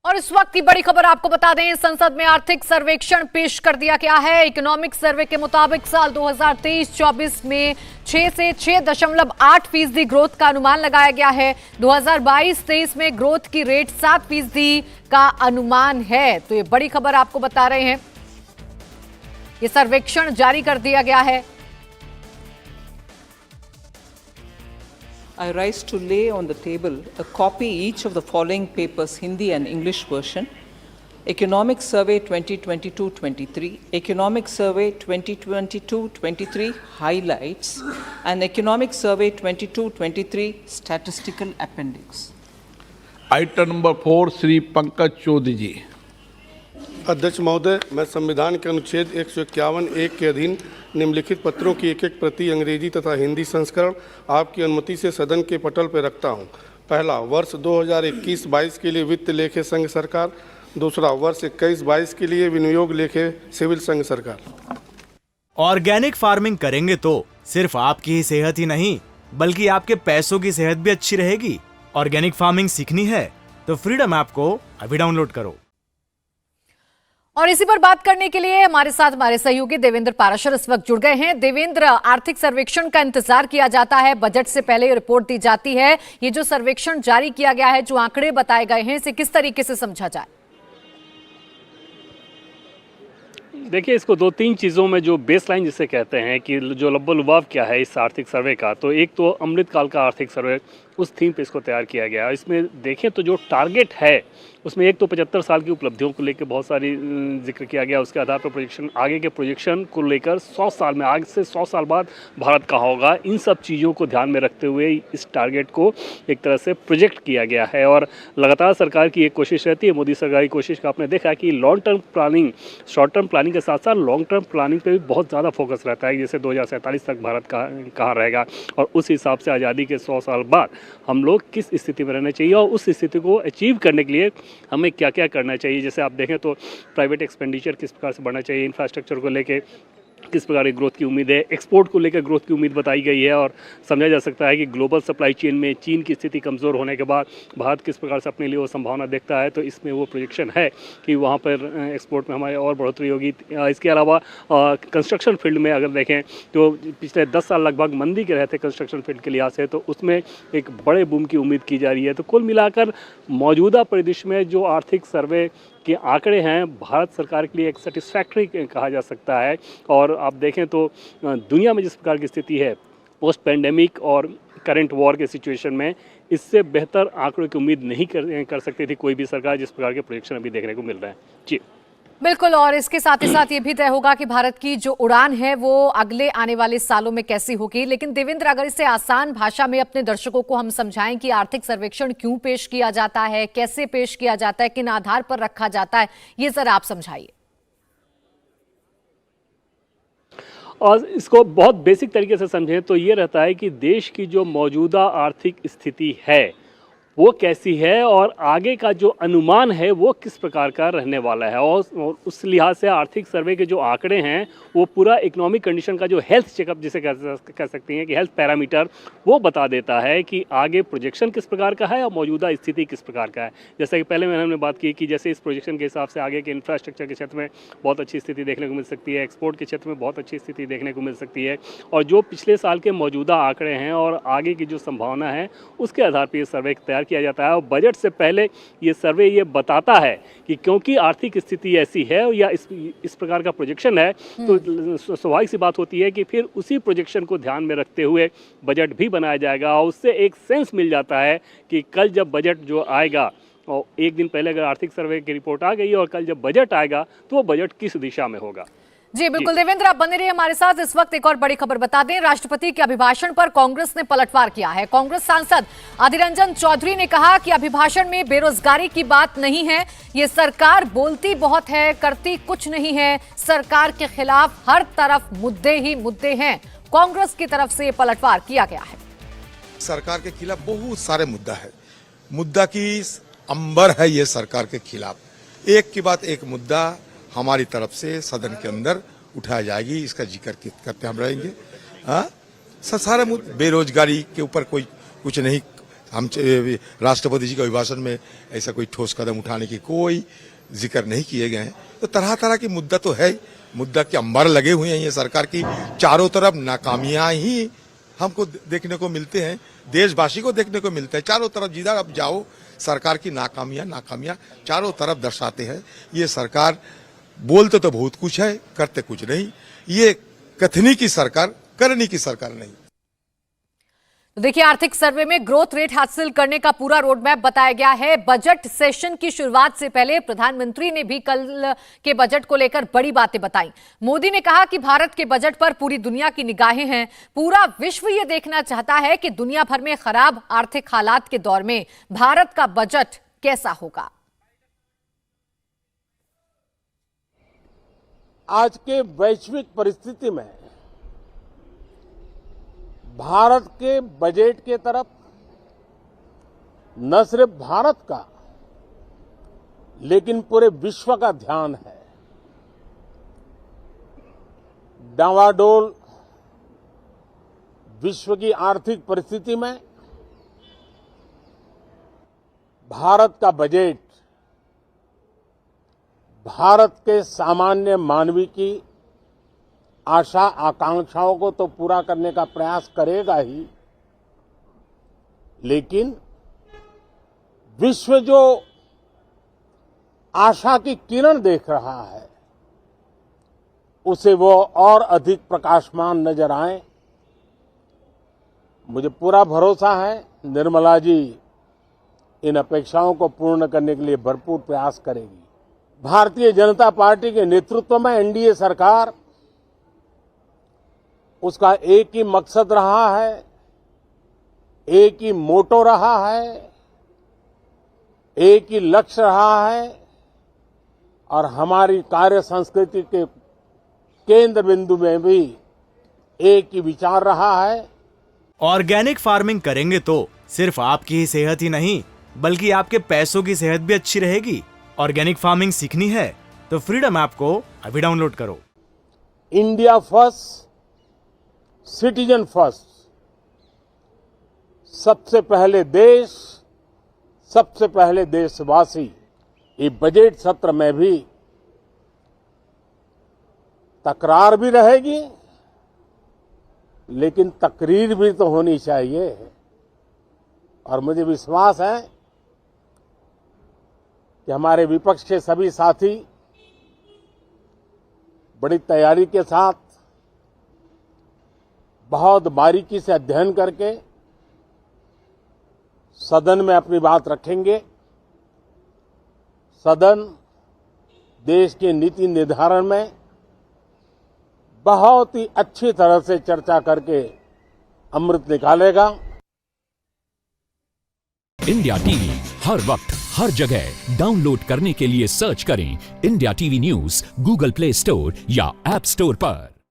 और इस वक्त की बड़ी खबर आपको बता दें, संसद में आर्थिक सर्वेक्षण पेश कर दिया गया है। इकोनॉमिक सर्वे के मुताबिक साल 2023-24 में 6 से 6.8% ग्रोथ का अनुमान लगाया गया है। 2022-23 में ग्रोथ की रेट 7% का अनुमान है। तो ये बड़ी खबर आपको बता रहे हैं, ये सर्वेक्षण जारी कर दिया गया है। I rise to lay on the table a copy each of the following papers, Hindi and English version: Economic Survey 2022-23, Economic Survey 2022-23 Highlights, and Economic Survey 22-23 Statistical Appendix. Item number 4 Shri Pankaj Chaudhary ji. अध्यक्ष महोदय, मैं संविधान के अनुच्छेद 151(1) के अधीन निम्नलिखित पत्रों की एक प्रति अंग्रेजी तथा हिंदी संस्करण आपकी अनुमति से सदन के पटल पर रखता हूं। पहला, वर्ष 2021-22 के लिए वित्त लेखे संघ सरकार। दूसरा, वर्ष 21-22 के लिए विनियोग लेखे सिविल संघ सरकार। ऑर्गेनिक फार्मिंग करेंगे तो सिर्फ आपकी ही सेहत ही नहीं बल्कि आपके पैसों की सेहत भी अच्छी रहेगी। ऑर्गेनिक फार्मिंग सीखनी है तो फ्रीडम ऐप को अभी डाउनलोड करो। और इसी पर बात करने के लिए हमारे साथ हमारे सहयोगी देवेंद्र पाराशर इस वक्त जुड़ गए हैं। देवेंद्र, आर्थिक सर्वेक्षण का इंतजार किया जाता है, बजट से पहले रिपोर्ट दी जाती है। ये जो सर्वेक्षण जारी किया गया है, जो आंकड़े बताए गए हैं, इसे किस तरीके से समझा जाए? देखिए, इसको दो तीन चीज़ों में जो बेसलाइन जिसे कहते हैं कि जो लब्बो-लुबाब क्या है इस आर्थिक सर्वे का, तो एक तो अमृतकाल का आर्थिक सर्वे, उस थीम पे इसको तैयार किया गया। इसमें देखें तो जो टारगेट है उसमें एक तो 75 साल की उपलब्धियों को लेकर बहुत सारी जिक्र किया गया। उसके आधार पर प्रोजेक्शन, आगे के प्रोजेक्शन को लेकर 100 साल में, आगे से 100 साल बाद भारत कहाँ होगा, इन सब चीज़ों को ध्यान में रखते हुए इस टारगेट को एक तरह से प्रोजेक्ट किया गया है। और लगातार सरकार की एक कोशिश रहती है, मोदी सरकार की कोशिश का आपने देखा कि long term planning, short term planning के साथ साथ लॉन्ग टर्म प्लानिंग पे भी बहुत ज़्यादा फोकस रहता है। जैसे 2047 तक भारत कहाँ रहेगा और उस हिसाब से आज़ादी के 100 साल बाद हम लोग किस स्थिति में रहना चाहिए और उस स्थिति को अचीव करने के लिए हमें क्या क्या करना चाहिए। जैसे आप देखें तो प्राइवेट एक्सपेंडिचर किस प्रकार से बढ़ना चाहिए, इंफ्रास्ट्रक्चर को लेके किस प्रकार की ग्रोथ की उम्मीद है, एक्सपोर्ट को लेकर ग्रोथ की उम्मीद बताई गई है। और समझा जा सकता है कि ग्लोबल सप्लाई चेन में चीन की स्थिति कमज़ोर होने के बाद भारत किस प्रकार से अपने लिए वो संभावना देखता है। तो इसमें वो प्रोजेक्शन है कि वहाँ पर एक्सपोर्ट में हमारे और बढ़ोतरी होगी। इसके अलावा कंस्ट्रक्शन फील्ड में अगर देखें तो पिछले 10 साल लगभग मंदी के रहते कंस्ट्रक्शन फील्ड के लिहाज से, तो उसमें एक बड़े बूम की उम्मीद की जा रही है। तो कुल मिलाकर मौजूदा परिदृश्य में जो आर्थिक सर्वे के आंकड़े हैं भारत सरकार के लिए एक सेटिस्फैक्ट्री कहा जा सकता है। और आप देखें तो दुनिया में जिस प्रकार की स्थिति है पोस्ट पेंडेमिक और करंट वॉर के सिचुएशन में, इससे बेहतर आंकड़ों की उम्मीद नहीं कर सकती थी कोई भी सरकार, जिस प्रकार के प्रोजेक्शन अभी देखने को मिल रहे हैं। जी बिल्कुल, और इसके साथ ही साथ ये भी तय होगा कि भारत की जो उड़ान है वो अगले आने वाले सालों में कैसी होगी। लेकिन देवेंद्र, अगर इसे आसान भाषा में अपने दर्शकों को हम समझाएं कि आर्थिक सर्वेक्षण क्यों पेश किया जाता है, कैसे पेश किया जाता है, किन आधार पर रखा जाता है, ये जरा आप समझाइए। और इसको बहुत बेसिक तरीके से समझें तो ये रहता है कि देश की जो मौजूदा आर्थिक स्थिति है वो कैसी है और आगे का जो अनुमान है वो किस प्रकार का रहने वाला है। और उस लिहाज से आर्थिक सर्वे के जो आंकड़े हैं वो पूरा इकोनॉमिक कंडीशन का जो हेल्थ चेकअप जिसे कह सकते हैं कि हेल्थ पैरामीटर, वो बता देता है कि आगे प्रोजेक्शन किस प्रकार का है और मौजूदा स्थिति किस प्रकार का है। जैसा कि पहले हमने बात की कि जैसे इस प्रोजेक्शन के हिसाब से आगे के इंफ्रास्ट्रक्चर के क्षेत्र में बहुत अच्छी स्थिति देखने को मिल सकती है, एक्सपोर्ट के क्षेत्र में बहुत अच्छी स्थिति देखने को मिल सकती है। और जो पिछले साल के मौजूदा आंकड़े हैं और आगे की जो संभावना है उसके आधार पर यह सर्वे तैयार किया जाता है। और बजट से पहले ये सर्वे ये बताता है कि क्योंकि आर्थिक स्थिति ऐसी है या इस प्रकार का प्रोजेक्शन है, तो स्वाभाविक सी बात होती है कि फिर उसी प्रोजेक्शन को ध्यान में रखते हुए बजट भी बनाया जाएगा। और उससे एक सेंस मिल जाता है कि कल जब बजट जो आएगा और एक दिन पहले अगर आर्थिक सर्वे की रिपोर्ट आ गई और कल जब बजट आएगा तो वो बजट किस दिशा में होगा। जी बिल्कुल देवेंद्र, आप बने रहिए हमारे साथ। इस वक्त एक और बड़ी खबर बता दें, राष्ट्रपति के अभिभाषण पर कांग्रेस ने पलटवार किया है। कांग्रेस सांसद अधीर रंजन चौधरी ने कहा कि अभिभाषण में बेरोजगारी की बात नहीं है, ये सरकार बोलती बहुत है करती कुछ नहीं है, सरकार के खिलाफ हर तरफ मुद्दे ही मुद्दे हैं। कांग्रेस की तरफ से पलटवार किया गया है। सरकार के खिलाफ बहुत सारे मुद्दा है, मुद्दा की अंबर है ये सरकार के खिलाफ। एक के बाद एक मुद्दा हमारी तरफ से सदन के अंदर उठाया जाएगी, इसका जिक्र करते हम रहेंगे। सारे मुद्दे, बेरोजगारी के ऊपर कोई कुछ नहीं हम राष्ट्रपति जी के अभिभाषण में ऐसा कोई ठोस कदम उठाने की कोई जिक्र नहीं किए गए हैं। तो तरह तरह की मुद्दा तो है, मुद्दा के अंबार लगे हुए हैं। ये सरकार की चारों तरफ नाकामियां ही हमको देखने को मिलते हैं, देशवासी को देखने को मिलते हैं। चारों तरफ जिधर अब जाओ सरकार की नाकामियां चारों तरफ दर्शाते हैं। ये सरकार बोलते तो बहुत कुछ है, करते कुछ नहीं। ये कथनी की सरकार, करनी की सरकार नहीं। तो देखिए, आर्थिक सर्वे में ग्रोथ रेट हासिल करने का पूरा रोड मैप बताया गया है। बजट सेशन की शुरुआत से पहले प्रधानमंत्री ने भी कल के बजट को लेकर बड़ी बातें बताई। मोदी ने कहा कि भारत के बजट पर पूरी दुनिया की निगाहें हैं। पूरा विश्व ये देखना चाहता है कि दुनिया भर में खराब आर्थिक हालात के दौर में भारत का बजट कैसा होगा। आज के वैश्विक परिस्थिति में भारत के बजट के तरफ न सिर्फ भारत का लेकिन पूरे विश्व का ध्यान है। डावाडोल विश्व की आर्थिक परिस्थिति में भारत का बजट भारत के सामान्य मानवी की आशा आकांक्षाओं को तो पूरा करने का प्रयास करेगा ही, लेकिन विश्व जो आशा की किरण देख रहा है उसे वो और अधिक प्रकाशमान नजर आए। मुझे पूरा भरोसा है निर्मला जी इन अपेक्षाओं को पूर्ण करने के लिए भरपूर प्रयास करेगी। भारतीय जनता पार्टी के नेतृत्व में एनडीए सरकार, उसका एक ही मकसद रहा है, एक ही मोटो रहा है, एक ही लक्ष्य रहा है और हमारी कार्य संस्कृति के केंद्र बिंदु में भी एक ही विचार रहा है। ऑर्गेनिक फार्मिंग करेंगे तो सिर्फ आपकी ही सेहत ही नहीं बल्कि आपके पैसों की सेहत भी अच्छी रहेगी। ऑर्गेनिक फार्मिंग सीखनी है तो फ्रीडम ऐप को अभी डाउनलोड करो। India first, citizen first. सबसे पहले देश, सबसे पहले देशवासी। ये बजट सत्र में भी तकरार भी रहेगी लेकिन तकरीर भी तो होनी चाहिए। और मुझे विश्वास है कि हमारे विपक्ष के सभी साथी बड़ी तैयारी के साथ बहुत बारीकी से अध्ययन करके सदन में अपनी बात रखेंगे। सदन देश के नीति निर्धारण में बहुत ही अच्छी तरह से चर्चा करके अमृत निकालेगा। इंडिया टीवी हर वक्त हर जगह डाउनलोड करने के लिए सर्च करें India TV news Google play store या ऐप स्टोर पर।